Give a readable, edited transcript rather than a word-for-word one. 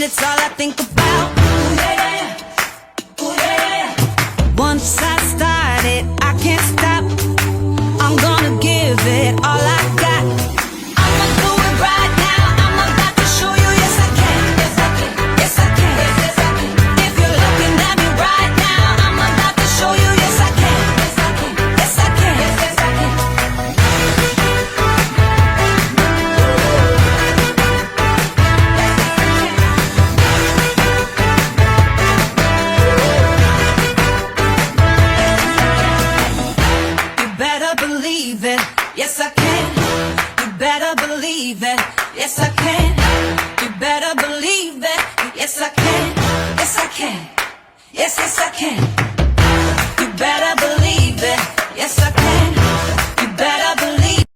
it's all I think about. Ooh, yeah, yeah. Ooh, yeah, yeah. Once I started, I can't stop. I'm gonna give it all I got. I'ma do it right now. I'm about to show you, yes I can. Yes I can. Yes I can. Yes I can. If you're looking at me right now, I'm about to show you, yes I can. Yes I can. Yes I can. Yes I can. You better believe it. Yes I can. You better believe it. Yes I can. You better believe it. Yes I can. Yes I can. Yes, yes I can. You better believe it. Yes I can.